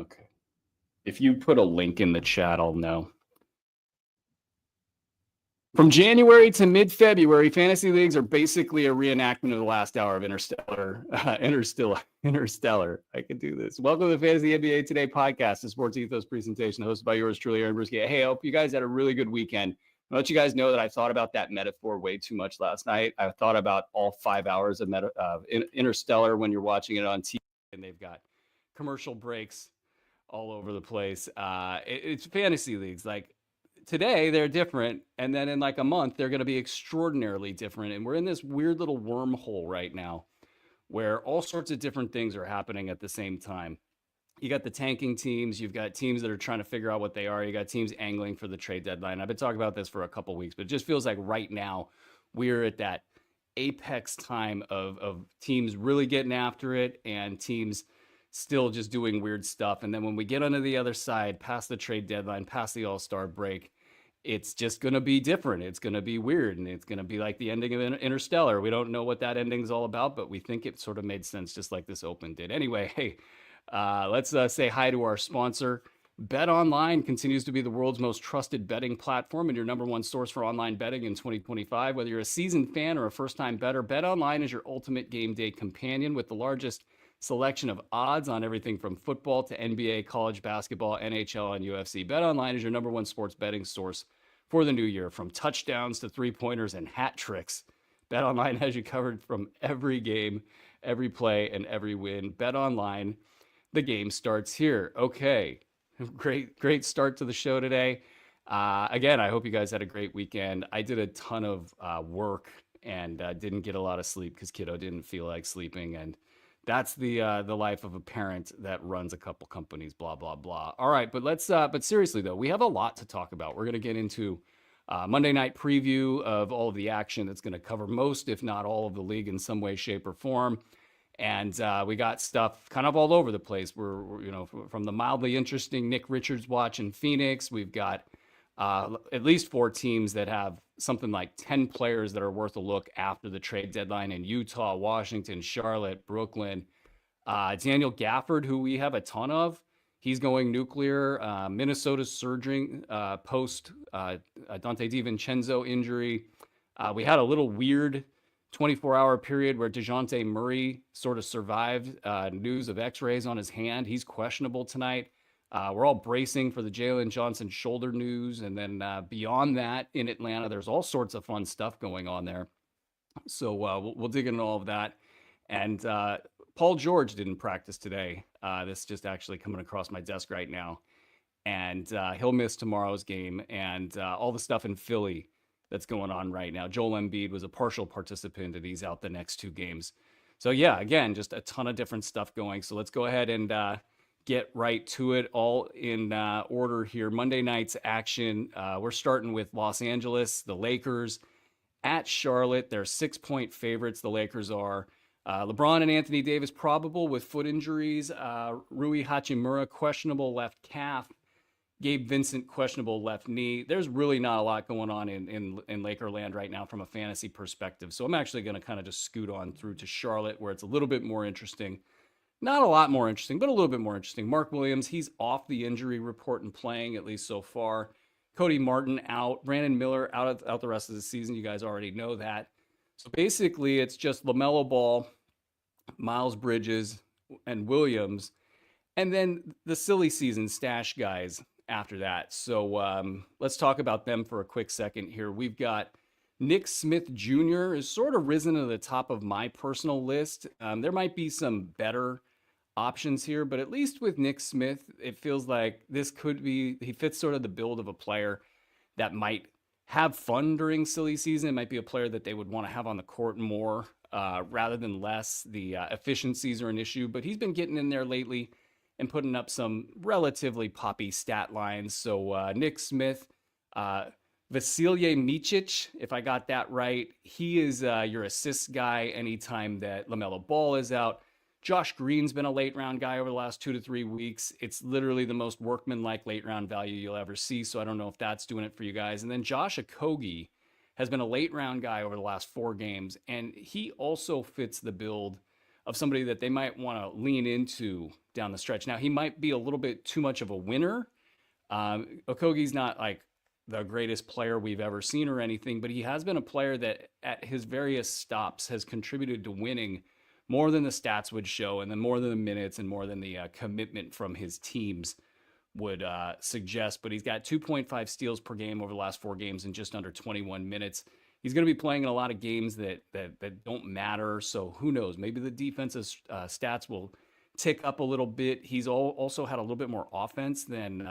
Okay. If you put a link in the chat, I'll know. From January to mid-February, fantasy leagues are basically a reenactment of the last hour of Interstellar. Interstellar. I could do this. Welcome to the Fantasy NBA Today podcast, a Sports Ethos presentation hosted by yours truly, Aaron Bruski. Hey, I hope you guys had a really good weekend. I'll let you guys know that I thought about that metaphor way too much last night. I thought about all 5 hours of Interstellar when you're watching it on TV, and they've got commercial breaks all over the place. It's fantasy leagues. Like, today they're different, and then in like a month they're going to be extraordinarily different, and we're in this weird little wormhole right now where all sorts of different things are happening at the same time. You got the tanking teams, you've got teams that are trying to figure out what they are, you got teams angling for the trade deadline. I've been talking about this for a couple weeks, but it just feels like right now we're at that apex time of teams really getting after it and teams still just doing weird stuff. And then when we get onto the other side, past the trade deadline, past the All-Star break, it's just going to be different. It's going to be weird, and it's going to be like the ending of Interstellar. We don't know what that ending's all about, but we think it sort of made sense, just like this Open did. Anyway, hey, let's say hi to our sponsor. Bet Online continues to be the world's most trusted betting platform and your number one source for online betting in 2025. Whether you're a seasoned fan or a first-time bettor, Bet Online is your ultimate game day companion with the largest selection of odds on everything from football to NBA, college basketball, NHL, and UFC. BetOnline is your number one sports betting source for the new year, from touchdowns to three-pointers and hat tricks. BetOnline has you covered from every game, every play, and every win. BetOnline, the game starts here. Okay, great start to the show today. Again, I hope you guys had a great weekend. I did a ton of work and didn't get a lot of sleep because kiddo didn't feel like sleeping, and that's the life of a parent that runs a couple companies, blah, blah, blah. All right, but seriously though, we have a lot to talk about. We're going to get into Monday night preview of all of the action that's going to cover most, if not all, of the league in some way, shape, or form. And we got stuff kind of all over the place. We're from the mildly interesting Nick Richards watch in Phoenix. We've got at least 4 teams that have something like 10 players that are worth a look after the trade deadline in Utah, Washington, Charlotte, Brooklyn. Daniel Gafford, who we have a ton of, he's going nuclear. Minnesota's surging post Dante DiVincenzo injury. We had a little weird 24-hour period where DeJounte Murray sort of survived news of x-rays on his hand. He's questionable tonight. We're all bracing for the Jalen Johnson shoulder news. And then beyond that, in Atlanta, there's all sorts of fun stuff going on there. So we'll dig into all of that. And Paul George didn't practice today. This is just actually coming across my desk right now. And he'll miss tomorrow's game. And all the stuff in Philly that's going on right now. Joel Embiid was a partial participant, and he's out the next 2 games. So yeah, again, just a ton of different stuff going. So let's go ahead and get right to it, all in order here. Monday night's action. We're starting with Los Angeles, the Lakers at Charlotte. They're 6-point favorites. The Lakers are. LeBron and Anthony Davis probable with foot injuries. Rui Hachimura questionable left calf. Gabe Vincent questionable left knee. There's really not a lot going on in Lakerland right now from a fantasy perspective. So I'm actually going to kind of just scoot on through to Charlotte, where it's a little bit more interesting. Not a lot more interesting, but a little bit more interesting. Mark Williams, he's off the injury report and playing, at least so far. Cody Martin out. Brandon Miller out the rest of the season. You guys already know that. So basically, it's just LaMelo Ball, Miles Bridges, and Williams, and then the silly season stash guys after that. So let's talk about them for a quick second here. We've got Nick Smith Jr. is sort of risen to the top of my personal list. There might be some better options here, but at least with Nick Smith, it feels like this could be, he fits sort of the build of a player that might have fun during silly season. It might be a player that they would want to have on the court more rather than less. The efficiencies are an issue, but he's been getting in there lately and putting up some relatively poppy stat lines. So Nick Smith, Vasilije Micic, if I got that right, he is your assist guy anytime that LaMelo Ball is out. Josh Green's been a late round guy over the last 2 to 3 weeks. It's literally the most workmanlike late round value you'll ever see. So I don't know if that's doing it for you guys. And then Josh Okogie has been a late round guy over the last 4 games. And he also fits the build of somebody that they might want to lean into down the stretch. Now, he might be a little bit too much of a winner. Okogie's not like the greatest player we've ever seen or anything, but he has been a player that at his various stops has contributed to winning more than the stats would show, and then more than the minutes and more than the commitment from his teams would suggest. But he's got 2.5 steals per game over the last 4 games in just under 21 minutes. He's going to be playing in a lot of games that don't matter. So who knows? Maybe the defensive stats will tick up a little bit. He's also had a little bit more offense than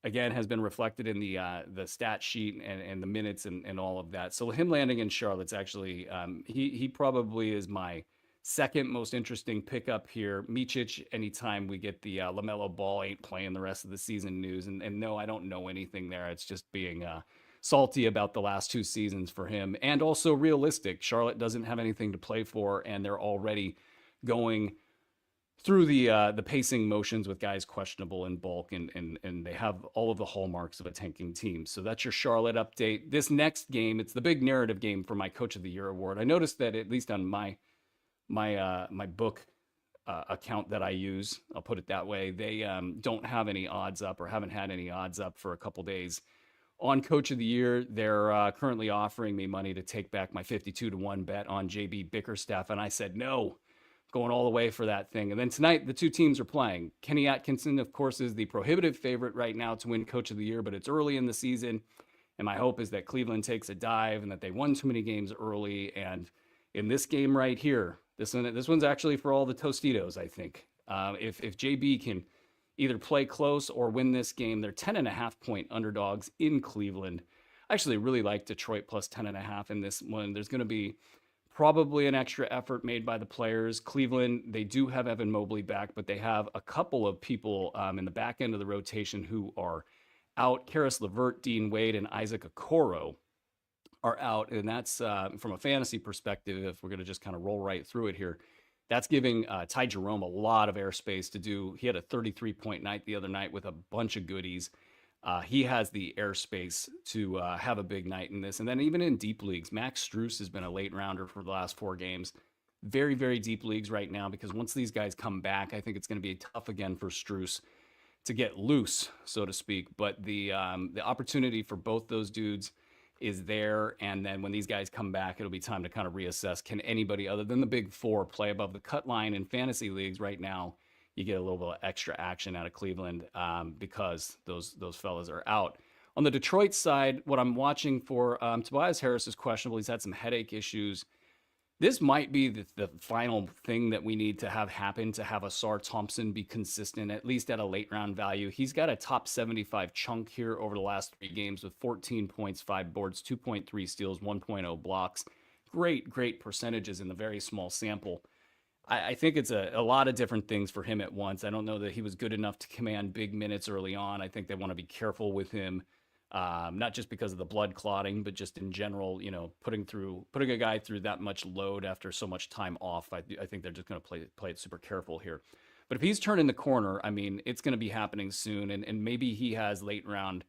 again has been reflected in the stat sheet and the minutes and all of that. So him landing in Charlotte's actually he probably is my second most interesting pickup here. Micic, anytime we get the LaMelo Ball ain't playing the rest of the season news, and no, I don't know anything there. It's just being salty about the last 2 seasons for him, and also realistic. Charlotte doesn't have anything to play for, and they're already going through the pacing motions with guys questionable in bulk, and they have all of the hallmarks of a tanking team. So that's your Charlotte update. This next game, it's the big narrative game for my Coach of the Year award. I noticed that at least on my book account that I use, I'll put it that way, they don't have any odds up, or haven't had any odds up for a couple days on Coach of the Year. They're currently offering me money to take back my 52-1 bet on JB Bickerstaff, and I said no, going all the way for that thing. And then tonight, the 2 teams are playing. Kenny Atkinson, of course, is the prohibitive favorite right now to win Coach of the Year, but it's early in the season, and my hope is that Cleveland takes a dive and that they won too many games early. And in this game right here, this one's actually for all the Tostitos, I think. If JB can either play close or win this game, they're 10.5-point underdogs in Cleveland. I actually really like Detroit plus 10.5 in this one. There's going to be probably an extra effort made by the players. Cleveland, they do have Evan Mobley back, but they have a couple of people in the back end of the rotation who are out. Karis LeVert, Dean Wade, and Isaac Okoro are out, and that's from a fantasy perspective, if we're going to just kind of roll right through it here, that's giving Ty Jerome a lot of airspace to do. He had a 33-point night the other night with a bunch of goodies. He has the airspace to have a big night in this. And then even in deep leagues, Max Strus has been a late rounder for the last 4 games. Very, very deep leagues right now, because once these guys come back, I think it's going to be tough again for Strus to get loose, so to speak. But the opportunity for both those dudes is there, and then when these guys come back, it'll be time to kind of reassess. Can anybody other than the big 4 play above the cut line in fantasy leagues right now? You get a little bit of extra action out of Cleveland because those fellas are out. On the Detroit side, what I'm watching for, Tobias Harris is questionable. He's had some headache issues. This might be the final thing that we need to have happen to have Asar Thompson be consistent, at least at a late round value. He's got a top 75 chunk here over the last 3 games with 14 points, 5 boards, 2.3 steals, 1.0 blocks. Great percentages in the very small sample. I think it's a lot of different things for him at once. I don't know that he was good enough to command big minutes early on. I think they want to be careful with him. Not just because of the blood clotting, but just in general, putting a guy through that much load after so much time off. I think they're just going to play it super careful here. But if he's turning the corner, I mean, it's going to be happening soon. And maybe he has late round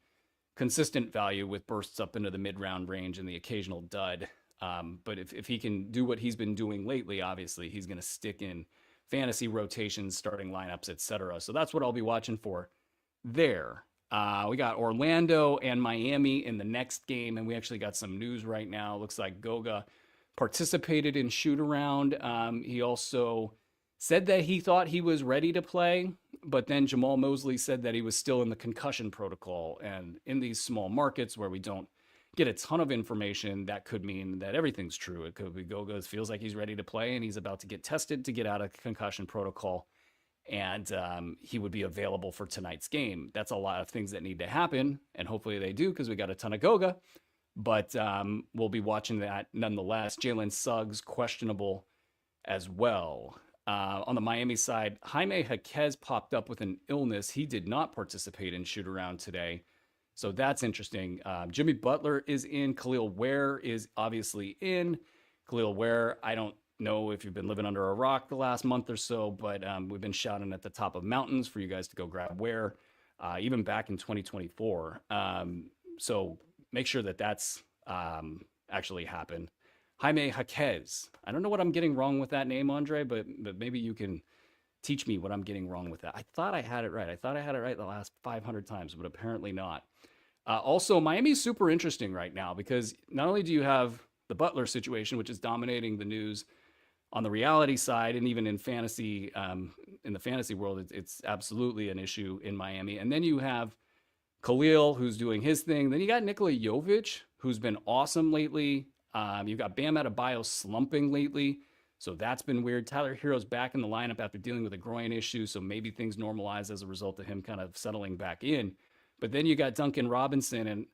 consistent value with bursts up into the mid round range and the occasional dud. But if he can do what he's been doing lately, obviously he's going to stick in fantasy rotations, starting lineups, etc. So that's what I'll be watching for there. We got Orlando and Miami in the next game, and we actually got some news right now. Looks like Goga participated in shoot around. He also said that he thought he was ready to play, but then Jamal Mosley said that he was still in the concussion protocol. And in these small markets where we don't get a ton of information, that could mean that everything's true. It could be Goga feels like he's ready to play and he's about to get tested to get out of concussion protocol, and he would be available for tonight's game. That's a lot of things that need to happen, and hopefully they do, because we got a ton of Goga. But we'll be watching that nonetheless. Jalen Suggs, questionable as well. On the Miami side, Jaime Jaquez popped up with an illness. He did not participate in shoot around today, so that's interesting. Jimmy Butler is in. Khalil Ware is obviously in. Khalil Ware, I don't know if you've been living under a rock the last month or so, but we've been shouting at the top of mountains for you guys to go grab Ware, even back in 2024. So make sure that that's actually happened. Jaime Jaquez. I don't know what I'm getting wrong with that name, Andre, but maybe you can Teach me what I'm getting wrong with that. I thought I had it right. I thought I had it right the last 500 times, but apparently not. Also, Miami's super interesting right now because not only do you have the Butler situation, which is dominating the news on the reality side, and even in fantasy, in the fantasy world, it's absolutely an issue in Miami. And then you have Khalil, who's doing his thing. Then you got Nikola Jovic, who's been awesome lately. You've got Bam Adebayo slumping lately. So that's been weird. Tyler Hero's back in the lineup after dealing with a groin issue. So maybe things normalize as a result of him kind of settling back in. But then you got Duncan Robinson and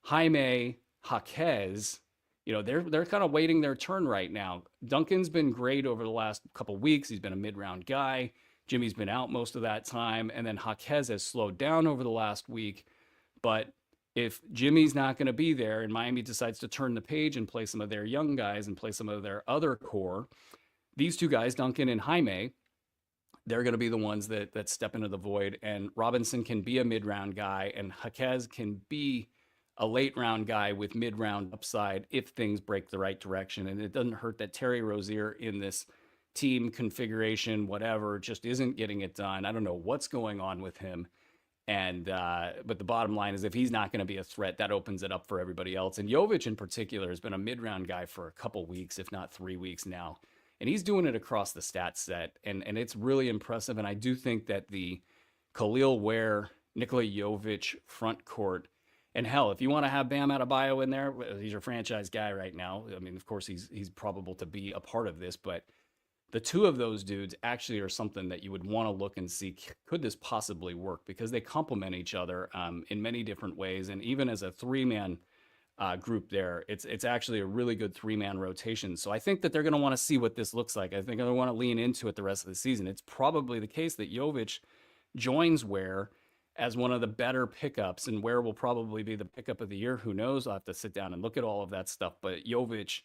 Jaime Jaquez. They're kind of waiting their turn right now. Duncan's been great over the last couple weeks. He's been a mid-round guy. Jimmy's been out most of that time. And then Jaquez has slowed down over the last week. But if Jimmy's not going to be there and Miami decides to turn the page and play some of their young guys and play some of their other core, these two guys, Duncan and Jaime, they're going to be the ones that step into the void. And Robinson can be a mid-round guy, and Jaquez can be a late-round guy with mid-round upside if things break the right direction. And it doesn't hurt that Terry Rozier in this team configuration, whatever, just isn't getting it done. I don't know what's going on with him. But the bottom line is if he's not going to be a threat, that opens it up for everybody else. And Jovic in particular has been a mid-round guy for a couple weeks, if not 3 weeks now. And he's doing it across the stat set. And it's really impressive. And I do think that the Khalil Ware, Nikola Jovic front court, and hell, if you want to have Bam Adebayo in there, he's your franchise guy right now. I mean, of course, he's probable to be a part of this, but the two of those dudes actually are something that you would want to look and see, could this possibly work? Because they complement each other in many different ways. And even as a three-man group there, it's actually a really good three-man rotation. So I think that they're going to want to see what this looks like. I think they're going to want to lean into it the rest of the season. It's probably the case that Jovic joins Ware as one of the better pickups, and Ware will probably be the pickup of the year. Who knows? I'll have to sit down and look at all of that stuff. But Jovic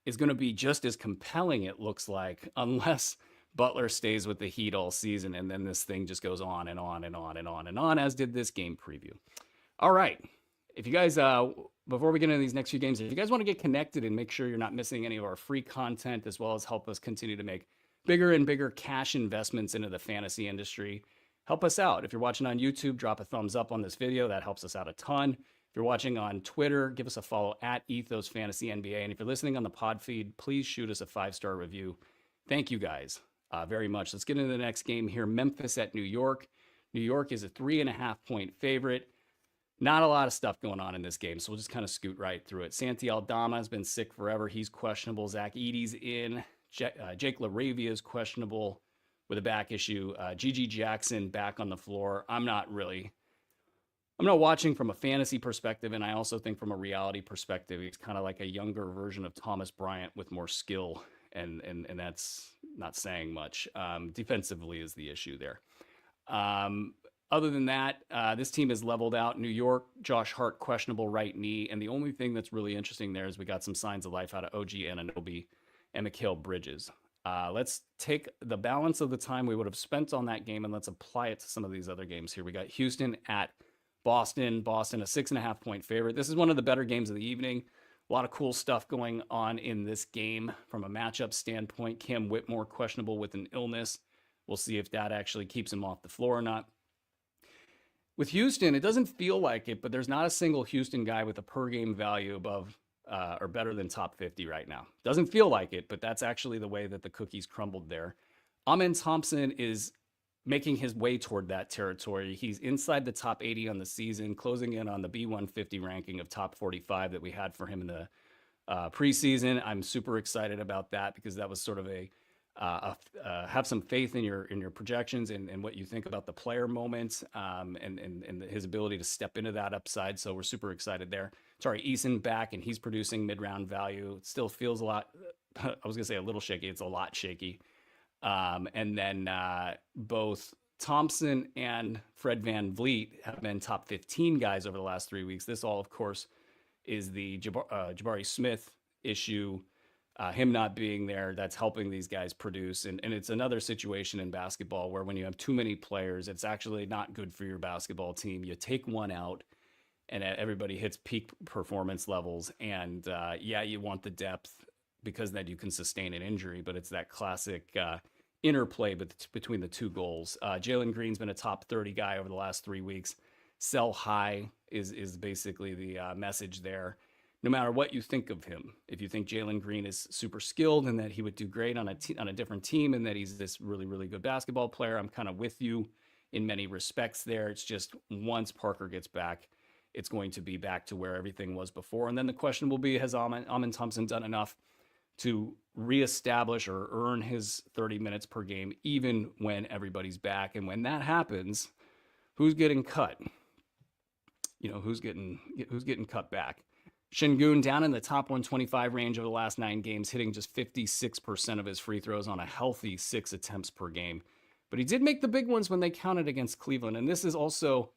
is going to be just as compelling, it looks like, unless Butler stays with the Heat all season, and then this thing just goes on and on and on and on and on, as did this game preview. All right. If you guys, before we get into these next few games, if you guys want to get connected and make sure you're not missing any of our free content, as well as help us continue to make bigger and bigger cash investments into the fantasy industry, help us out. If you're watching on YouTube, drop a thumbs up on this video. That helps us out a ton. If you're watching on Twitter, give us a follow at Ethos Fantasy NBA. And if you're listening on the pod feed, please shoot us a 5-star review. Thank you guys very much. Let's get into the next game here. Memphis at New York. New York is a 3.5-point favorite. Not a lot of stuff going on in this game, so we'll just kind of scoot right through it. Santi Aldama has been sick forever. He's questionable. Zach Edey's in. Jake LaRavia is questionable with a back issue. Gigi Jackson back on the floor. I'm not watching from a fantasy perspective, and I also think from a reality perspective, he's kind of like a younger version of Thomas Bryant with more skill, and that's not saying much. Defensively is the issue there. Other than that, this team is leveled out. New York, Josh Hart, questionable right knee, and the only thing that's really interesting there is we got some signs of life out of OG Anunoby and Mikal Bridges. Let's take the balance of the time we would have spent on that game and let's apply it to some of these other games here. We got Houston at Boston, a 6.5-point favorite. This is one of the better games of the evening. A lot of cool stuff going on in this game from a matchup standpoint. Cam Whitmore questionable with an illness. We'll see if that actually keeps him off the floor or not. With Houston, it doesn't feel like it, but there's not a single Houston guy with a per game value above or better than top 50 right now. Doesn't feel like it, but that's actually the way that the cookies crumbled there. Amen Thompson is making his way toward that territory. He's inside the top 80 on the season, closing in on the B150 ranking of top 45 that we had for him in the preseason. I'm super excited about that because that was sort of have some faith in your projections and what you think about the player moments and his ability to step into that upside. So we're super excited there. Sorry, Eason back and he's producing mid-round value. It still feels a lot, I was going to say a little shaky. It's a lot shaky. And then both Thompson and Fred VanVleet have been top 15 guys over the last 3 weeks. This all, of course, is the Jabari Smith issue. Him not being there, that's helping these guys produce. And it's another situation in basketball where when you have too many players, it's actually not good for your basketball team. You take one out and everybody hits peak performance levels. And you want the depth because then you can sustain an injury. But it's that classic interplay between the two goals. Jalen Green's been a top 30 guy over the last 3 weeks. Sell high is basically the message there. No matter what you think of him, if you think Jalen Green is super skilled and that he would do great on a different team and that he's this really, really good basketball player, I'm kind of with you in many respects there. It's just once Parker gets back, it's going to be back to where everything was before. And then the question will be, has Amen Thompson done enough to reestablish or earn his 30 minutes per game, even when everybody's back? And when that happens, who's getting cut? Who's getting cut back? Şengün down in the top 125 range over the last 9 games, hitting just 56% of his free throws on a healthy 6 attempts per game. But he did make the big ones when they counted against Cleveland. And this is also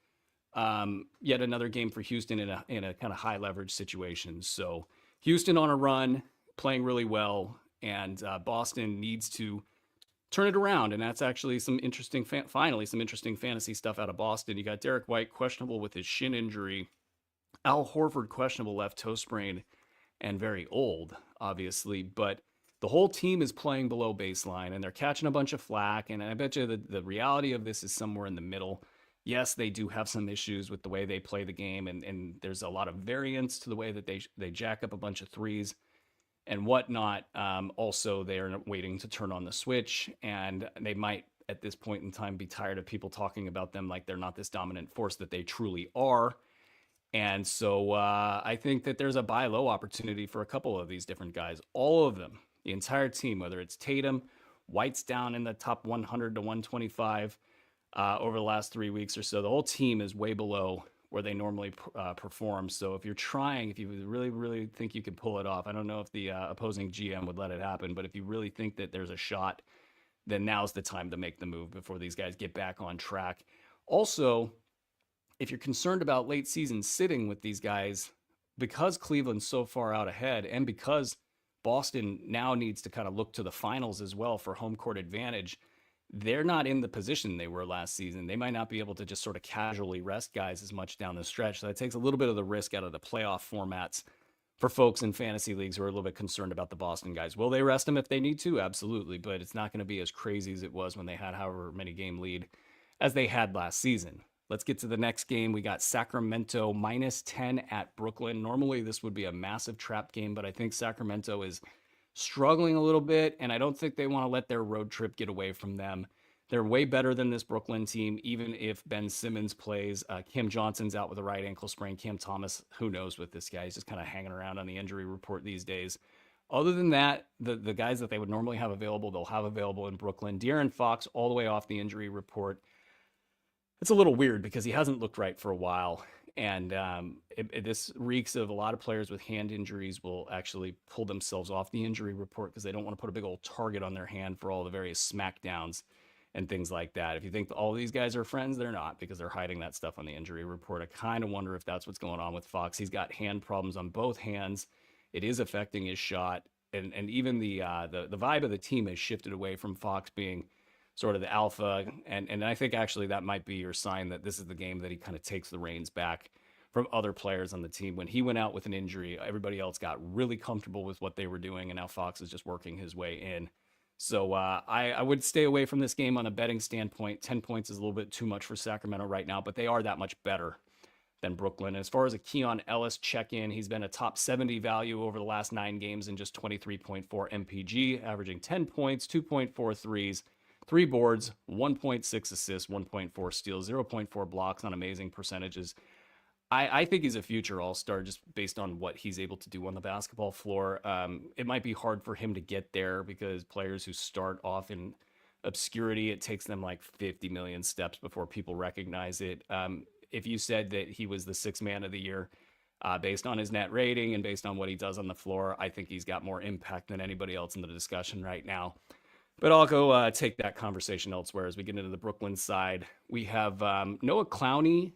yet another game for Houston in a kind of high leverage situation. So Houston on a run, playing really well, and Boston needs to turn it around. And that's actually some interesting fantasy stuff out of Boston. You got Derek White questionable with his shin injury. Al Horford questionable left toe sprain and very old, obviously, but the whole team is playing below baseline and they're catching a bunch of flack. And I bet you the reality of this is somewhere in the middle. Yes, they do have some issues with the way they play the game, and there's a lot of variance to the way that they jack up a bunch of threes and whatnot. Also, they are waiting to turn on the switch, and they might at this point in time be tired of people talking about them like they're not this dominant force that they truly are. And so I think that there's a buy low opportunity for a couple of these different guys, all of them, the entire team, whether it's Tatum, White's down in the top 100 to 125 over the last 3 weeks or so. The whole team is way below where they normally perform. So if you really, really think you can pull it off, I don't know if the opposing GM would let it happen, but if you really think that there's a shot, then now's the time to make the move before these guys get back on track. Also, if you're concerned about late season sitting with these guys, because Cleveland's so far out ahead and because Boston now needs to kind of look to the finals as well for home court advantage, they're not in the position they were last season. They might not be able to just sort of casually rest guys as much down the stretch. So that takes a little bit of the risk out of the playoff formats for folks in fantasy leagues who are a little bit concerned about the Boston guys. Will they rest them if they need to? Absolutely. But it's not going to be as crazy as it was when they had however many game lead as they had last season. Let's get to the next game. We got Sacramento -10 at Brooklyn. Normally, this would be a massive trap game, but I think Sacramento is struggling a little bit, and I don't think they want to let their road trip get away from them. They're way better than this Brooklyn team, even if Ben Simmons plays. Cam Johnson's out with a right ankle sprain. Cam Thomas, who knows with this guy? He's just kind of hanging around on the injury report these days. Other than that, the guys that they would normally have available, they'll have available in Brooklyn. De'Aaron Fox, all the way off the injury report. It's a little weird because he hasn't looked right for a while. And this reeks of a lot of players with hand injuries will actually pull themselves off the injury report because they don't want to put a big old target on their hand for all the various smackdowns and things like that. If you think all these guys are friends, they're not, because they're hiding that stuff on the injury report. I kind of wonder if that's what's going on with Fox. He's got hand problems on both hands. It is affecting his shot. And even the vibe of the team has shifted away from Fox being sort of the alpha. And I think actually that might be your sign that this is the game that he kind of takes the reins back from other players on the team. When he went out with an injury, everybody else got really comfortable with what they were doing, and now Fox is just working his way in. So I would stay away from this game on a betting standpoint. 10 points is a little bit too much for Sacramento right now, but they are that much better than Brooklyn. As far as a Keon Ellis check-in, he's been a top 70 value over the last 9 games in just 23.4 MPG, averaging 10 points, 2.4 threes, 3 boards, 1.6 assists, 1.4 steals, 0.4 blocks on amazing percentages. I think he's a future all-star just based on what he's able to do on the basketball floor. It might be hard for him to get there because players who start off in obscurity, it takes them like 50 million steps before people recognize it. If you said that he was the 6th man of the year based on his net rating and based on what he does on the floor, I think he's got more impact than anybody else in the discussion right now. But I'll go take that conversation elsewhere as we get into the Brooklyn side. We have Noah Clowney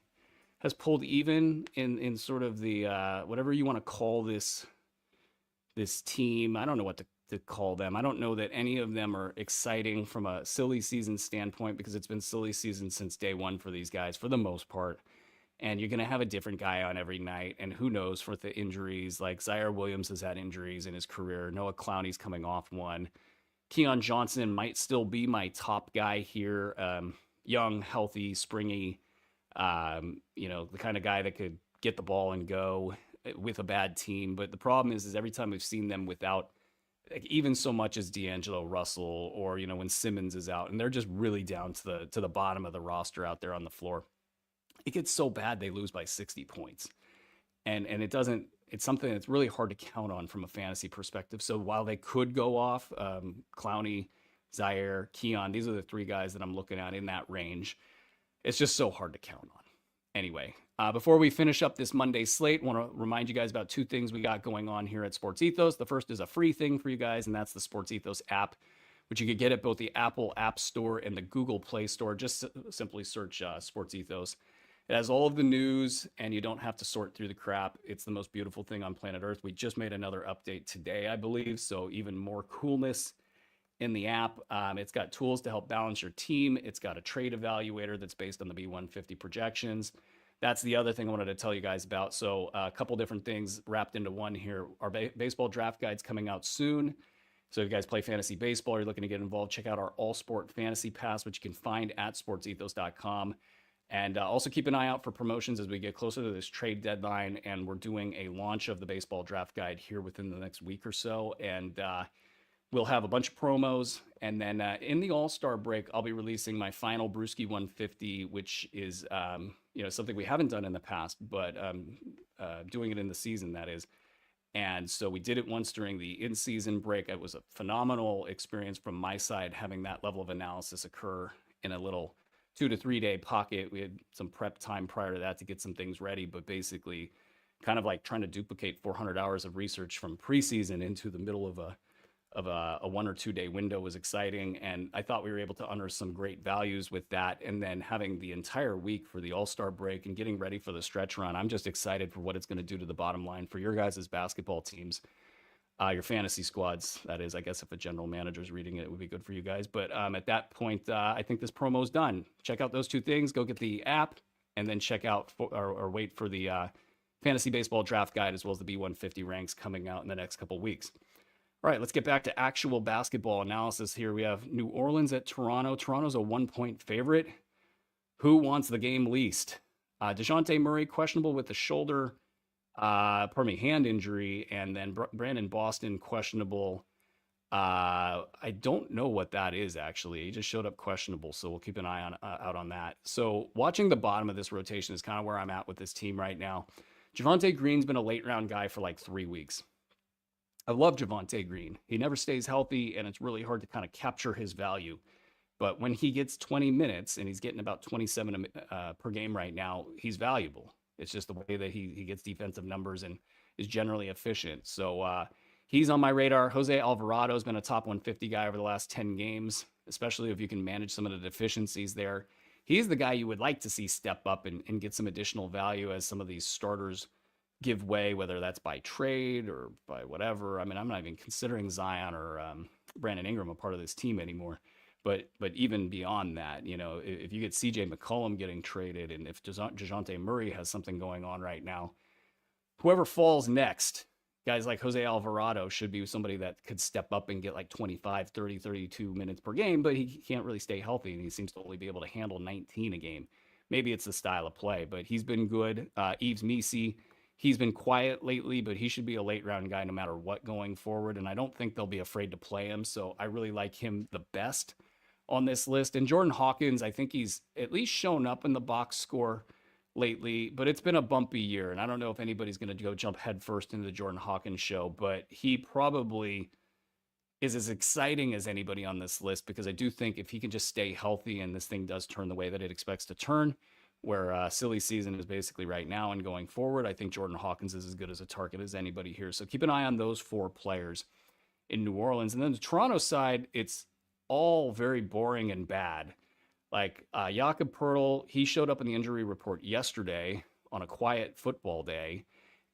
has pulled even in sort of the whatever you want to call this team. I don't know what to call them. I don't know that any of them are exciting from a silly season standpoint because it's been silly season since day one for these guys for the most part. And you're going to have a different guy on every night. And who knows with the injuries, like Zaire Williams has had injuries in his career. Noah Clowney's coming off one. Keon Johnson might still be my top guy here. Young, healthy, springy, the kind of guy that could get the ball and go with a bad team. But the problem is every time we've seen them without like even so much as D'Angelo Russell or when Simmons is out and they're just really down to the bottom of the roster out there on the floor, it gets so bad they lose by 60 points. And it's something that's really hard to count on from a fantasy perspective. So while they could go off, Clowney, Zaire, Keon, these are the three guys that I'm looking at in that range. It's just so hard to count on. Anyway, before we finish up this Monday slate, I want to remind you guys about two things we got going on here at Sports Ethos. The first is a free thing for you guys, and that's the Sports Ethos app, which you could get at both the Apple App Store and the Google Play Store. Just simply search Sports Ethos. It has all of the news, and you don't have to sort through the crap. It's the most beautiful thing on planet Earth. We just made another update today, I believe, so even more coolness in the app. It's got tools to help balance your team. It's got a trade evaluator that's based on the B150 projections. That's the other thing I wanted to tell you guys about. So a couple different things wrapped into one here. Our baseball draft guide's coming out soon. So if you guys play fantasy baseball, you're looking to get involved, check out our All Sport Fantasy Pass, which you can find at sportsethos.com. And also keep an eye out for promotions as we get closer to this trade deadline. And we're doing a launch of the baseball draft guide here within the next week or so. And we'll have a bunch of promos. And then in the All-Star break, I'll be releasing my final Bruski 150, which is something we haven't done in the past, but doing it in the season, that is. And so we did it once during the in-season break. It was a phenomenal experience from my side, having that level of analysis occur in a little 2 to 3 day pocket. We had some prep time prior to that to get some things ready, but basically kind of like trying to duplicate 400 hours of research from preseason into the middle of a 1 or 2 day window was exciting. And I thought we were able to unearth some great values with that. And then having the entire week for the All-Star break and getting ready for the stretch run, I'm just excited for what it's going to do to the bottom line for your guys' basketball teams. Your fantasy squads, that is. I guess if a general manager is reading it, it would be good for you guys. But at that point, I think this promo is done. Check out those two things. Go get the app, and then check out or wait for the fantasy baseball draft guide as well as the B150 ranks coming out in the next couple weeks. All right, let's get back to actual basketball analysis here. We have New Orleans at Toronto. Toronto's a 1-point favorite. Who wants the game least? DeJounte Murray, questionable with the shoulder. Hand injury, and then Brandon Boston, questionable. I don't know what that is, actually. He just showed up questionable, so we'll keep an eye out on that. So watching the bottom of this rotation is kind of where I'm at with this team right now. Javonte Green's been a late-round guy for like 3 weeks. I love Javonte Green. He never stays healthy, and it's really hard to kind of capture his value. But when he gets 20 minutes, and he's getting about 27 per game right now, he's valuable. It's just the way that he gets defensive numbers and is generally efficient. So he's on my radar. Jose Alvarado has been a top 150 guy over the last 10 games, especially if you can manage some of the deficiencies there. He's the guy you would like to see step up and get some additional value as some of these starters give way, whether that's by trade or by whatever. I mean, I'm not even considering Zion or Brandon Ingram a part of this team anymore. But even beyond that, if you get CJ McCollum getting traded, and if DeJounte Murray has something going on right now, whoever falls next, guys like Jose Alvarado should be somebody that could step up and get like 25, 30, 32 minutes per game, but he can't really stay healthy, and he seems to only be able to handle 19 a game. Maybe it's the style of play, but he's been good. Yves Missi, he's been quiet lately, but he should be a late-round guy no matter what going forward, and I don't think they'll be afraid to play him, so I really like him the best on this list. And Jordan Hawkins, I think he's at least shown up in the box score lately, but it's been a bumpy year. And I don't know if anybody's going to go jump headfirst into the Jordan Hawkins show, but he probably is as exciting as anybody on this list, because I do think if he can just stay healthy and this thing does turn the way that it expects to turn, where silly season is basically right now and going forward, I think Jordan Hawkins is as good as a target as anybody here. So keep an eye on those 4 players in New Orleans. And then the Toronto side, it's all very boring and bad. Like Jakob Poeltl, he showed up in the injury report yesterday on a quiet football day,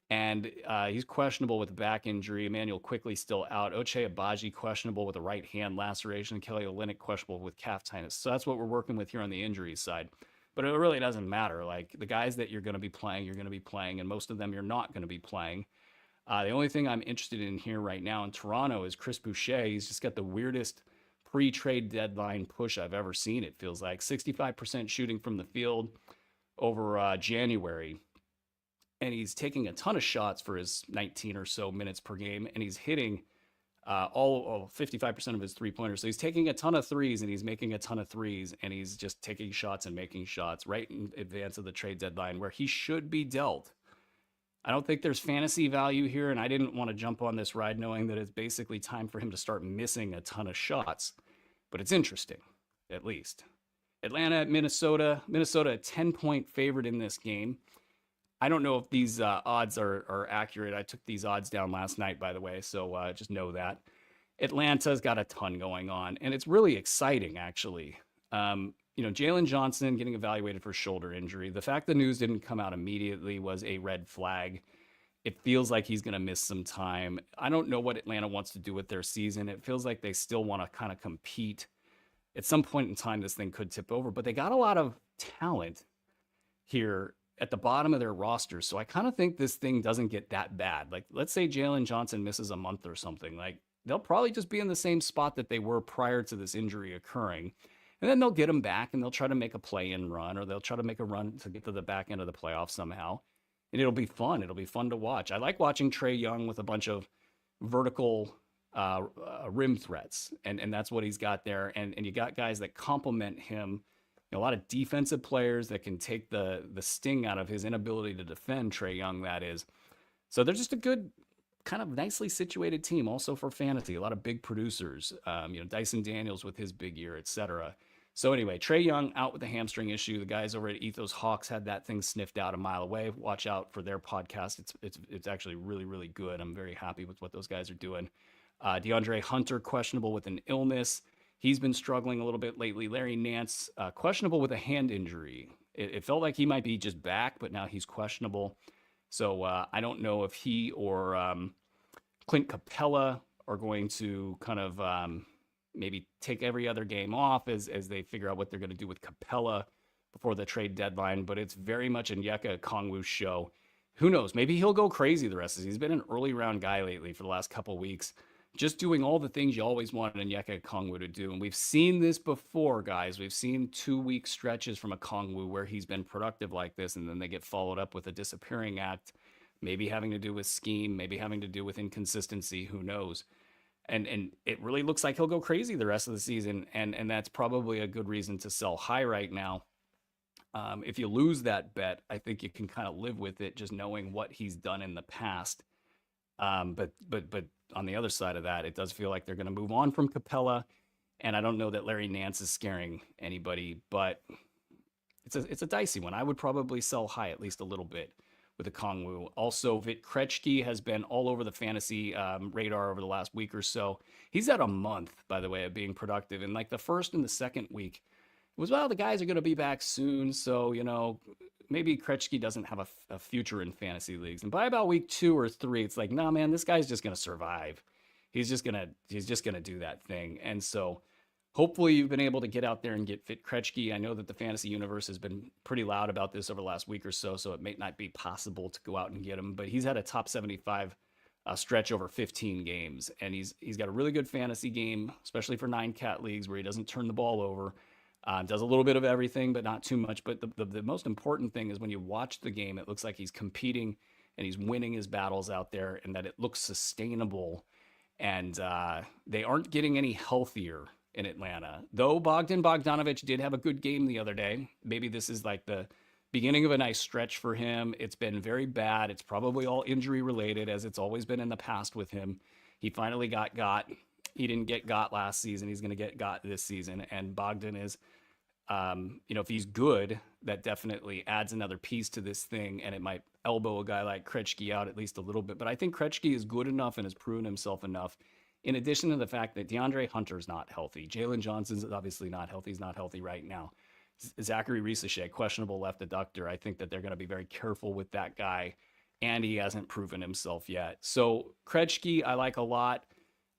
and he's questionable with a back injury. Emmanuel Quickly still out. Ochai Agbaji questionable with a right hand laceration. Kelly Olynyk questionable with calf tightness. So that's what we're working with here on the injury side. But it really doesn't matter. Like the guys that you're going to be playing, and most of them you're not going to be playing. The only thing I'm interested in here right now in Toronto is Chris Boucher. He's just got the weirdest pre-trade deadline push I've ever seen. It feels like 65% shooting from the field over January, and he's taking a ton of shots for his 19 or so minutes per game, and he's hitting all 55% of his three-pointers. So he's taking a ton of threes, and he's making a ton of threes, and he's just taking shots and making shots right in advance of the trade deadline, where he should be dealt. I don't think there's fantasy value here, and I didn't want to jump on this ride knowing that it's basically time for him to start missing a ton of shots. But it's interesting, at least. Atlanta at Minnesota. Minnesota a 10-point favorite in this game. I don't know if these odds are accurate. I took these odds down last night, by the way, so just know that. Atlanta's got a ton going on, and it's really exciting, actually. Jalen Johnson getting evaluated for shoulder injury. The fact the news didn't come out immediately was a red flag. It feels like he's going to miss some time. I don't know what Atlanta wants to do with their season. It feels like they still want to kind of compete. At some point in time, this thing could tip over, but they got a lot of talent here at the bottom of their roster. So I kind of think this thing doesn't get that bad. Like, let's say Jalen Johnson misses a month or something. Like, they'll probably just be in the same spot that they were prior to this injury occurring. And then they'll get him back and they'll try to make a play-in run, or they'll try to make a run to get to the back end of the playoffs somehow. And it'll be fun. It'll be fun to watch. I like watching Trae Young with a bunch of vertical rim threats. And that's what he's got there. And you got guys that complement him. A lot of defensive players that can take the sting out of his inability to defend, Trae Young, that is. So they're just a good, kind of nicely situated team also for fantasy. A lot of big producers, Dyson Daniels with his big year, etc. So anyway, Trae Young out with a hamstring issue. The guys over at Ethos Hawks had that thing sniffed out a mile away. Watch out for their podcast. It's actually really, really good. I'm very happy with what those guys are doing. DeAndre Hunter, questionable with an illness. He's been struggling a little bit lately. Larry Nance, questionable with a hand injury. It felt like he might be just back, but now he's questionable. So I don't know if he or Clint Capella are going to kind of maybe take every other game off as they figure out what they're going to do with Capella before the trade deadline. But it's very much Onyeka Okongwu's show. Who knows? Maybe he'll go crazy the rest of the season. He's been an early round guy lately for the last couple of weeks, just doing all the things you always wanted Onyeka Okongwu to do. And we've seen this before, guys. We've seen 2-week stretches from Okongwu where he's been productive like this, and then they get followed up with a disappearing act, maybe having to do with scheme, maybe having to do with inconsistency, who knows. And it really looks like he'll go crazy the rest of the season, and that's probably a good reason to sell high right now. If you lose that bet, I think you can kind of live with it, just knowing what he's done in the past. But on the other side of that, it does feel like they're going to move on from Capella, and I don't know that Larry Nance is scaring anybody, but it's a dicey one. I would probably sell high at least a little bit with Okongwu. Also, Vit Krejci has been all over the fantasy radar over the last week or so. He's at a month, by the way, of being productive. And like the first and the second week, it was, well, the guys are going to be back soon, so, maybe Krejci doesn't have a future in fantasy leagues. And by about week 2 or 3, it's like, nah, man, this guy's just going to survive. He's just going to do that thing. And so hopefully you've been able to get out there and get Vit Krejci. I know that the fantasy universe has been pretty loud about this over the last week or so it may not be possible to go out and get him, but he's had a top 75 stretch over 15 games. And he's got a really good fantasy game, especially for 9-cat leagues where he doesn't turn the ball over. Does a little bit of everything, but not too much. But the most important thing is when you watch the game, it looks like he's competing and he's winning his battles out there, and that it looks sustainable. And they aren't getting any healthier in Atlanta. Though Bogdan Bogdanovic did have a good game the other day. Maybe this is like the beginning of a nice stretch for him. It's been very bad. It's probably all injury related, as it's always been in the past with him. He finally got. He didn't get got last season. He's going to get got this season. And Bogdan is, if he's good, that definitely adds another piece to this thing, and it might elbow a guy like Krejci out at least a little bit. But I think Krejci is good enough and has proven himself enough, in addition to the fact that DeAndre Hunter's not healthy. Jalen Johnson's obviously not healthy. He's not healthy right now. Zachary Risachet, questionable left adductor. I think that they're going to be very careful with that guy, and he hasn't proven himself yet. So Krejci, I like a lot.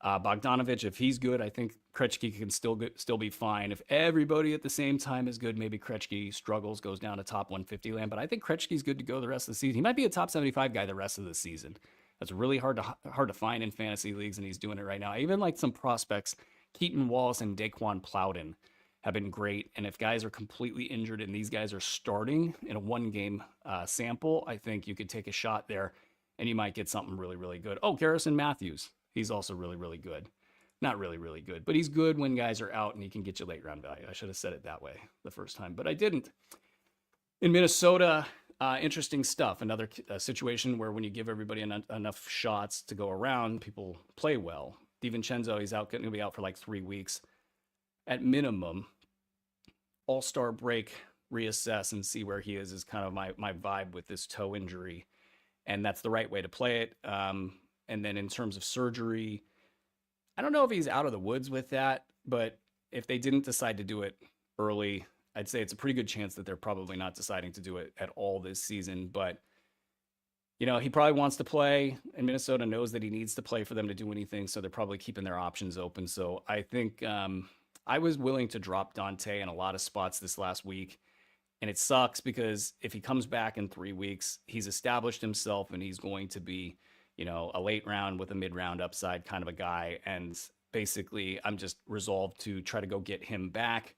Bogdanovic, if he's good, I think Krejci can still be fine. If everybody at the same time is good, maybe Krejci struggles, goes down to top 150 land. But I think Krejci's good to go the rest of the season. He might be a top 75 guy the rest of the season. That's really hard to find in fantasy leagues, and he's doing it right now. I even like some prospects. Keaton Wallace and Daquan Plowden have been great. And if guys are completely injured and these guys are starting in a one-game sample, I think you could take a shot there, and you might get something really, really good. Oh, Garrison Matthews. He's also really, really good. Not really, really good, but he's good when guys are out and he can get you late round value. I should have said it that way the first time, but I didn't. In Minnesota, interesting stuff. Another situation where when you give everybody enough shots to go around, people play well. DiVincenzo, he's going to be out for like 3 weeks at minimum. All-Star break, reassess and see where he is kind of my vibe with this toe injury, and that's the right way to play it. And then in terms of surgery, I don't know if he's out of the woods with that, but if they didn't decide to do it early, I'd say it's a pretty good chance that they're probably not deciding to do it at all this season. But, he probably wants to play, and Minnesota knows that he needs to play for them to do anything, so they're probably keeping their options open. So I think I was willing to drop Dante in a lot of spots this last week, and it sucks because if he comes back in 3 weeks, he's established himself and he's going to be a late round with a mid-round upside kind of a guy. And basically, I'm just resolved to try to go get him back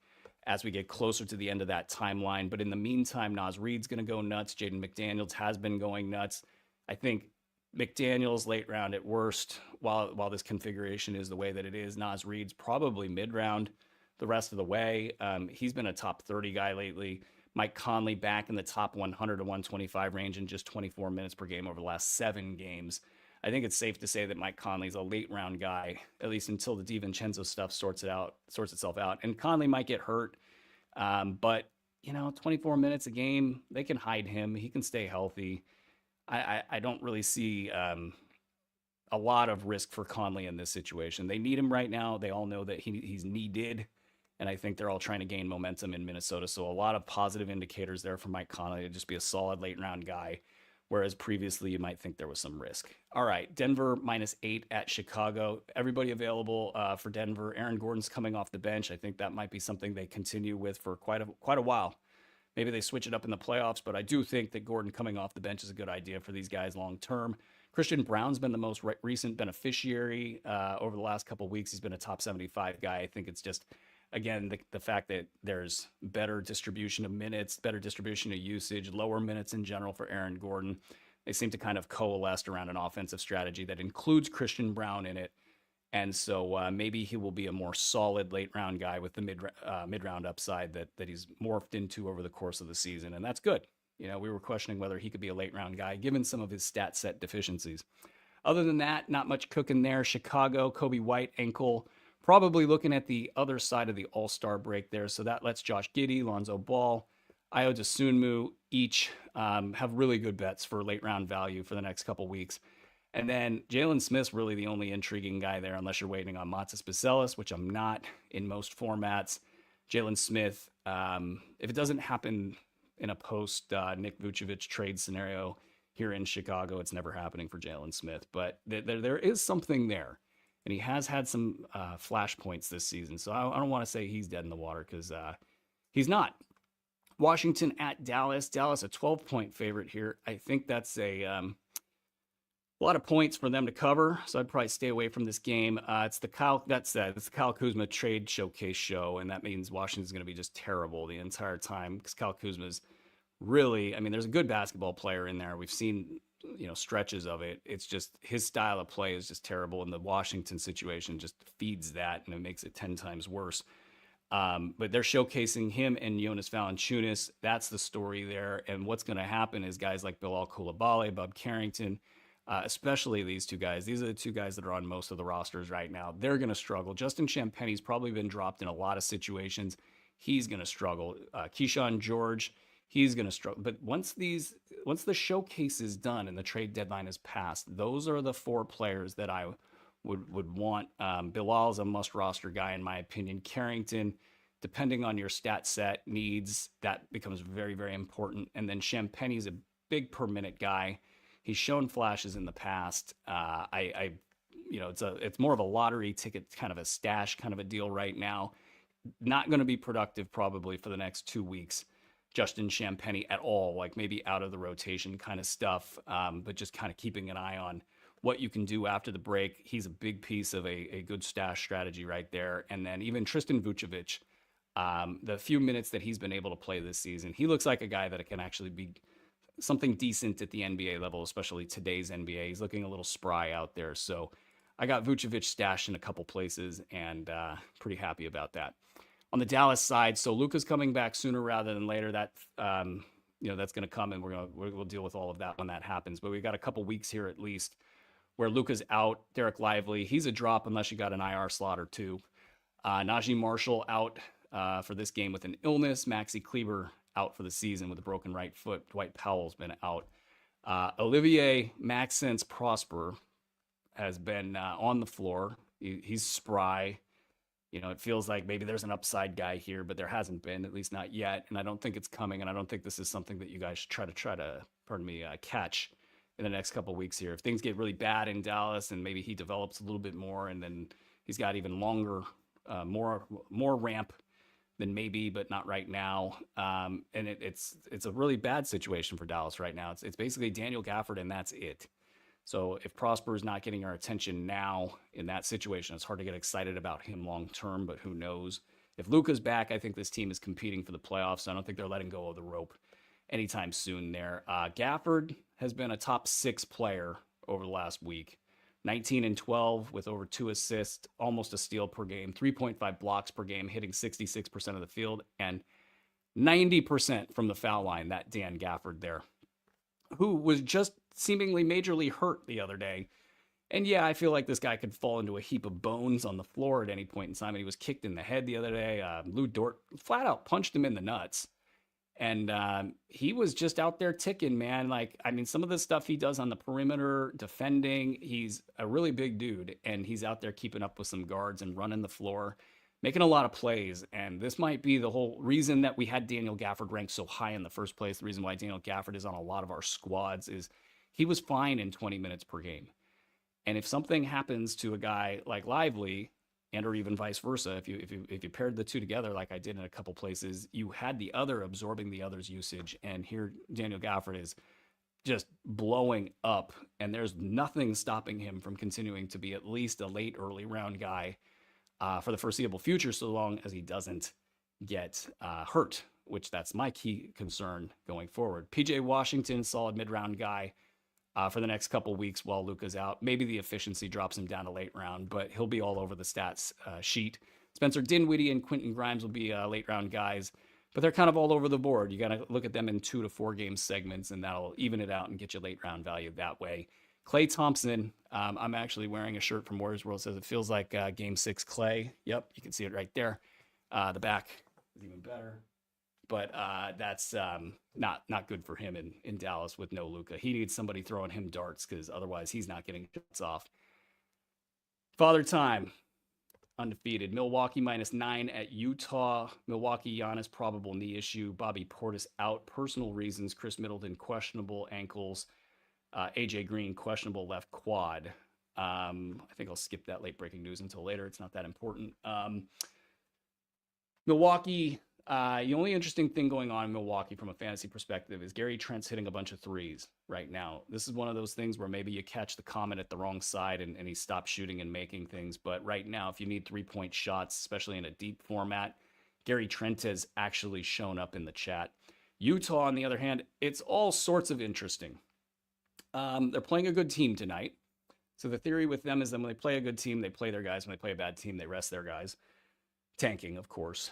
as we get closer to the end of that timeline. But in the meantime, Naz Reid's going to go nuts. Jaden McDaniels has been going nuts. I think McDaniels late round at worst, while this configuration is the way that it is. Naz Reid's probably mid-round the rest of the way. He's been a top 30 guy lately. Mike Conley back in the top 100 to 125 range in just 24 minutes per game over the last 7 games. I think it's safe to say that Mike Conley's a late round guy, at least until the DiVincenzo stuff sorts itself out. And Conley might get hurt, but 24 minutes a game, they can hide him. He can stay healthy. I don't really see a lot of risk for Conley in this situation. They need him right now. They all know that he's needed. And I think they're all trying to gain momentum in Minnesota. So a lot of positive indicators there for Mike Conley to just be a solid late round guy, whereas previously you might think there was some risk. All right, Denver -8 at Chicago. Everybody available for Denver. Aaron Gordon's coming off the bench. I think that might be something they continue with for quite a while. Maybe they switch it up in the playoffs, but I do think that Gordon coming off the bench is a good idea for these guys long term. Christian Brown's been the most recent beneficiary over the last couple of weeks. He's been a top 75 guy. I think it's just, again, the fact that there's better distribution of minutes, better distribution of usage, lower minutes in general for Aaron Gordon. They seem to kind of coalesce around an offensive strategy that includes Christian Brown in it. And so maybe he will be a more solid late round guy with the mid-round upside that he's morphed into over the course of the season. And that's good. We were questioning whether he could be a late round guy given some of his stat set deficiencies. Other than that, not much cooking there. Chicago, Kobe White, ankle. Probably looking at the other side of the All-Star break there. So that lets Josh Giddey, Lonzo Ball, Ayo Dosunmu each have really good bets for late round value for the next couple weeks. And then Jalen Smith's really the only intriguing guy there, unless you're waiting on Matas Bacelis, which I'm not in most formats. Jalen Smith, if it doesn't happen in a post Nick Vucevic trade scenario here in Chicago, it's never happening for Jalen Smith. But there is something there. And he has had some flashpoints this season. So I don't want to say he's dead in the water because he's not. Washington at Dallas. Dallas, a 12-point favorite here. I think that's a lot of points for them to cover. So I'd probably stay away from this game. It's the Kyle Kuzma trade showcase show. And that means Washington's going to be just terrible the entire time because Kyle Kuzma's really, there's a good basketball player in there. We've seen stretches of it. It's just his style of play is just terrible, and the Washington situation just feeds that, and it makes it 10 times worse. But they're showcasing him and Jonas Valanciunas. That's the story there. And what's going to happen is guys like Bilal Coulibaly, Bob Carrington, especially these two guys. These are the two guys that are on most of the rosters right now. They're going to struggle. Justin Champagne's probably been dropped in a lot of situations. He's going to struggle. Keyshawn George, he's going to struggle. But once the showcase is done and the trade deadline is passed, those are the 4 players that I would want. Bilal's a must roster guy in my opinion. Carrington, depending on your stat set needs, that becomes very, very important. And then Champagne's a big per minute guy. He's shown flashes in the past. It's more of a lottery ticket, kind of a stash kind of a deal right now. Not going to be productive probably for the next 2 weeks. Justin Champagne at all, like maybe out of the rotation kind of stuff, but just kind of keeping an eye on what you can do after the break. He's a big piece of a good stash strategy right there. And then even Tristan Vucevic, the few minutes that he's been able to play this season, he looks like a guy that can actually be something decent at the NBA level, especially today's NBA. He's looking a little spry out there. So I got Vucevic stashed in a couple places and pretty happy about that. On the Dallas side, so Luka's coming back sooner rather than later. That that's going to come, and we'll deal with all of that when that happens. But we've got a couple weeks here at least where Luka's out. Derek Lively, he's a drop unless you got an IR slot or two. Najee Marshall out for this game with an illness. Maxi Kleber out for the season with a broken right foot. Dwight Powell's been out. Olivier Maxence Prosper has been on the floor. He's spry. It feels like maybe there's an upside guy here, but there hasn't been, at least not yet. And I don't think it's coming. And I don't think this is something that you guys should try to catch in the next couple of weeks here. If things get really bad in Dallas and maybe he develops a little bit more, and then he's got even longer, more ramp than maybe, but not right now. And it's a really bad situation for Dallas right now. It's basically Daniel Gafford, and that's it. So if Prosper is not getting our attention now in that situation, it's hard to get excited about him long term, but who knows? If Luka's back, I think this team is competing for the playoffs. So I don't think they're letting go of the rope anytime soon there. Gafford has been a top 6 player over the last week. 19 and 12 with over 2 assists, almost a steal per game, 3.5 blocks per game, hitting 66% of the field, and 90% from the foul line, that Dan Gafford there, who was just seemingly majorly hurt the other day. And yeah, I feel like this guy could fall into a heap of bones on the floor at any point in time. And he was kicked in the head the other day. Lou Dort flat out punched him in the nuts. And he was just out there ticking, man. Some of the stuff he does on the perimeter, defending, he's a really big dude. And he's out there keeping up with some guards and running the floor, making a lot of plays. And this might be the whole reason that we had Daniel Gafford ranked so high in the first place. The reason why Daniel Gafford is on a lot of our squads is he was fine in 20 minutes per game. And if something happens to a guy like Lively, and or even vice versa, if you paired the two together like I did in a couple places, you had the other absorbing the other's usage. And here Daniel Gafford is just blowing up, and there's nothing stopping him from continuing to be at least a late early round guy for the foreseeable future, so long as he doesn't get hurt, which that's my key concern going forward. PJ Washington, solid mid-round guy for the next couple weeks while Luka's out. Maybe the efficiency drops him down to late round, but he'll be all over the stats sheet. Spencer Dinwiddie and Quentin Grimes will be late round guys, but they're kind of all over the board. You got to look at them in 2 to 4 game segments, and that'll even it out and get you late round value that way. Klay Thompson, I'm actually wearing a shirt from Warriors World. It says it feels like Game 6 Klay. Yep, you can see it right there. The back is even better. But that's not good for him in Dallas with no Luka. He needs somebody throwing him darts, because otherwise he's not getting shots off. Father Time, undefeated. Milwaukee -9 at Utah. Milwaukee, Giannis probable knee issue. Bobby Portis out, personal reasons. Chris Middleton questionable ankles. AJ Green questionable left quad. I think I'll skip that late breaking news until later. It's not that important. Milwaukee. The only interesting thing going on in Milwaukee from a fantasy perspective is Gary Trent's hitting a bunch of threes right now. This is one of those things where maybe you catch the comet at the wrong side and he stops shooting and making things. But right now, if you need 3-point shots, especially in a deep format, Gary Trent has actually shown up in the chat. Utah, on the other hand, it's all sorts of interesting. They're playing a good team tonight. So the theory with them is that when they play a good team, they play their guys. When they play a bad team, they rest their guys. Tanking, of course.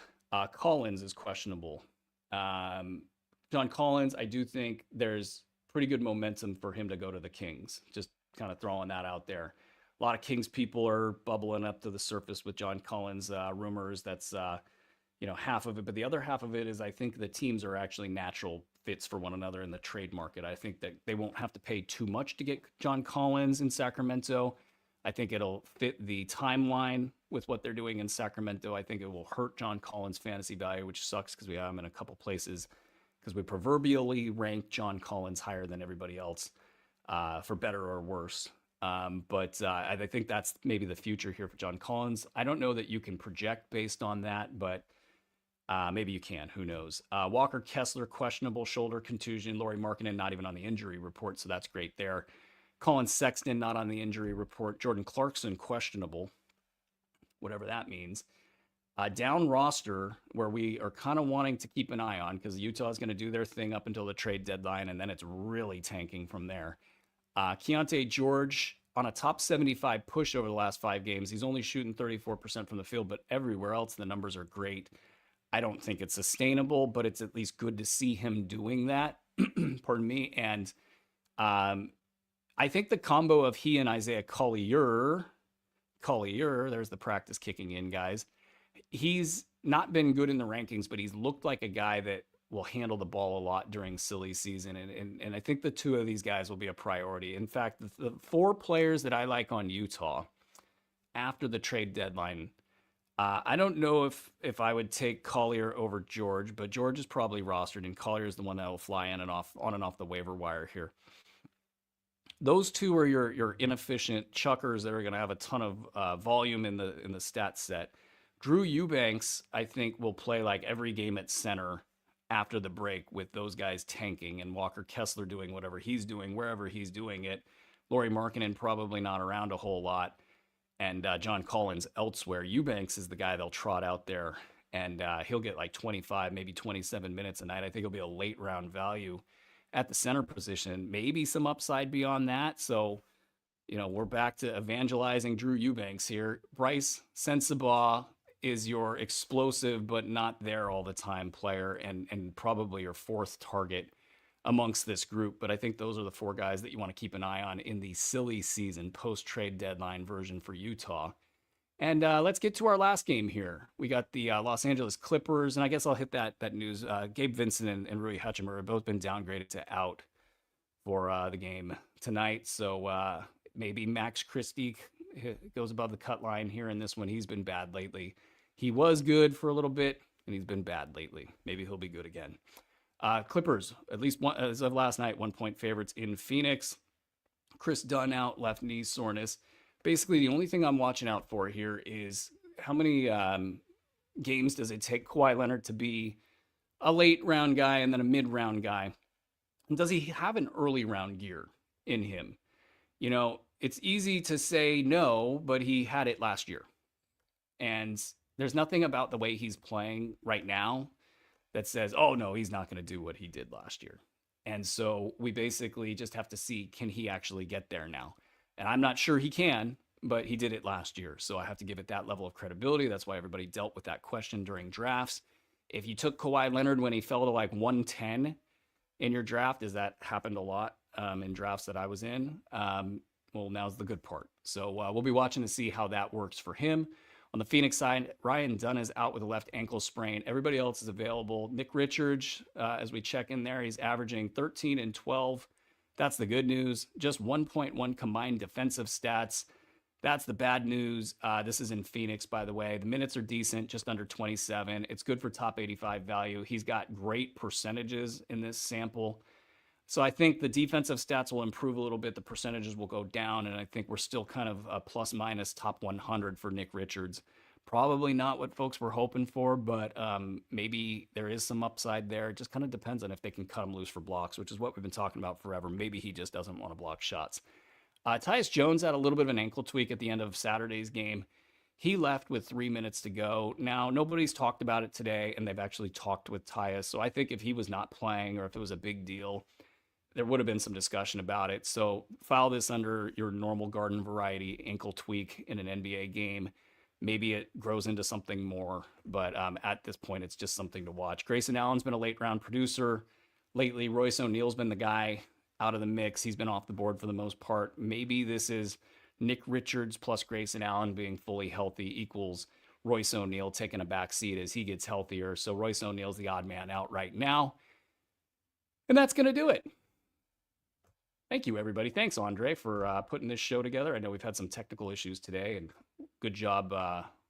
Collins is questionable. John Collins, I do think there's pretty good momentum for him to go to the Kings. Just kind of throwing that out there. A lot of Kings people are bubbling up to the surface with John Collins rumors. That's half of it. But the other half of it is I think the teams are actually natural fits for one another in the trade market. I think that they won't have to pay too much to get John Collins in Sacramento. I think it'll fit the timeline with what they're doing in Sacramento. I think it will hurt John Collins' fantasy value, which sucks because we have him in a couple places because we proverbially rank John Collins higher than everybody else for better or worse. But I think that's maybe the future here for John Collins. I don't know that you can project based on that, but maybe you can. Who knows? Walker Kessler, questionable shoulder contusion. Lauri Markkanen not even on the injury report, so that's great there. Colin Sexton not on the injury report. Jordan Clarkson questionable, whatever that means. Down roster where we are kind of wanting to keep an eye on because Utah is going to do their thing up until the trade deadline, and then it's really tanking from there. Keontae George on a top 75 push over the last 5 games. He's only shooting 34% from the field, but everywhere else the numbers are great. I don't think it's sustainable, but it's at least good to see him doing that. Pardon me. And I think the combo of he and Isaiah Collier, there's the practice kicking in, guys. He's not been good in the rankings, but he's looked like a guy that will handle the ball a lot during silly season. And I think the 2 of these guys will be a priority. In fact, the 4 players that I like on Utah after the trade deadline, I don't know if I would take Collier over George, but George is probably rostered, and Collier is the one that will fly on and off the waiver wire here. Those 2 are your inefficient chuckers that are going to have a ton of volume in the stat set. Drew Eubanks, I think, will play like every game at center after the break with those guys tanking and Walker Kessler doing whatever he's doing, wherever he's doing it. Lauri Markkanen probably not around a whole lot. And John Collins elsewhere. Eubanks is the guy they'll trot out there, and he'll get like 25, maybe 27 minutes a night. I think he'll be a late round value at the center position, maybe some upside beyond that. So, we're back to evangelizing Drew Eubanks here. Bryce Sensabaugh is your explosive but not there all the time player, and probably your 4th target amongst this group. But I think those are the 4 guys that you want to keep an eye on in the silly season post-trade deadline version for Utah. And let's get to our last game here. We got the Los Angeles Clippers, and I guess I'll hit that news. Gabe Vincent and Rui Hachimura have both been downgraded to out for the game tonight. So maybe Max Christie goes above the cut line here in this one. He's been bad lately. He was good for a little bit, and he's been bad lately. Maybe he'll be good again. Clippers, at least one, as of last night, 1-point favorites in Phoenix. Chris Dunn out, left knee soreness. Basically, the only thing I'm watching out for here is how many games does it take Kawhi Leonard to be a late round guy and then a mid round guy? And does he have an early round gear in him? It's easy to say no, but he had it last year. And there's nothing about the way he's playing right now that says, oh, no, he's not going to do what he did last year. And so we basically just have to see, can he actually get there now? And I'm not sure he can, but he did it last year. So I have to give it that level of credibility. That's why everybody dealt with that question during drafts. If you took Kawhi Leonard when he fell to like 110 in your draft, as that happened a lot in drafts that I was in, well, now's the good part. So we'll be watching to see how that works for him. On the Phoenix side, Ryan Dunn is out with a left ankle sprain. Everybody else is available. Nick Richards, as we check in there, he's averaging 13 and 12. That's the good news. Just 1.1 combined defensive stats. That's the bad news. This is in Phoenix, by the way. The minutes are decent, just under 27. It's good for top 85 value. He's got great percentages in this sample. So I think the defensive stats will improve a little bit. The percentages will go down, and I think we're still kind of a plus minus top 100 for Nick Richards. Probably not what folks were hoping for, but maybe there is some upside there. It just kind of depends on if they can cut him loose for blocks, which is what we've been talking about forever. Maybe he just doesn't want to block shots. Tyus Jones had a little bit of an ankle tweak at the end of Saturday's game. He left with 3 minutes to go. Now, nobody's talked about it today, and they've actually talked with Tyus. So I think if he was not playing or if it was a big deal, there would have been some discussion about it. So file this under your normal garden variety ankle tweak in an NBA game. Maybe it grows into something more, but at this point, it's just something to watch. Grayson Allen's been a late round producer lately. Royce O'Neal's been the guy out of the mix. He's been off the board for the most part. Maybe this is Nick Richards plus Grayson Allen being fully healthy equals Royce O'Neal taking a back seat as he gets healthier. So Royce O'Neal's the odd man out right now. And that's going to do it. Thank you, everybody. Thanks, Andre, for putting this show together. I know we've had some technical issues today, and good job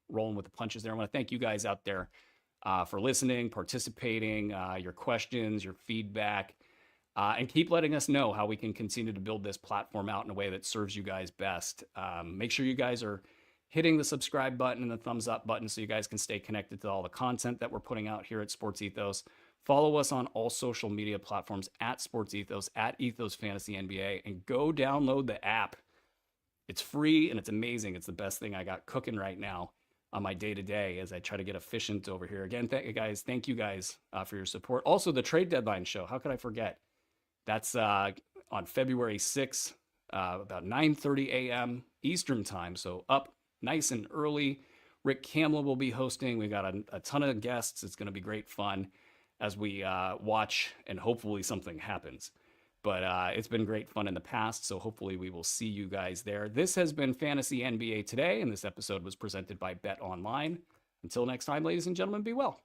rolling with the punches there. I want to thank you guys out there for listening, participating, your questions, your feedback, and keep letting us know how we can continue to build this platform out in a way that serves you guys best. Make sure you guys are hitting the subscribe button and the thumbs up button so you guys can stay connected to all the content that we're putting out here at Sports Ethos. Follow us on all social media platforms at Sports Ethos, at Ethos Fantasy NBA, and go download the app. It's free and it's amazing. It's the best thing I got cooking right now on my day to day as I try to get efficient over here. Again, thank you guys for your support. Also, the trade deadline show. How could I forget? That's on February 6th, about 9:30 a.m. Eastern time. So up nice and early. Rick Camlin will be hosting. We got a ton of guests. It's going to be great fun as we watch and hopefully something happens. But it's been great fun in the past, so hopefully we will see you guys there. This has been Fantasy NBA Today, and this episode was presented by Bet Online. Until next time, ladies and gentlemen, be well.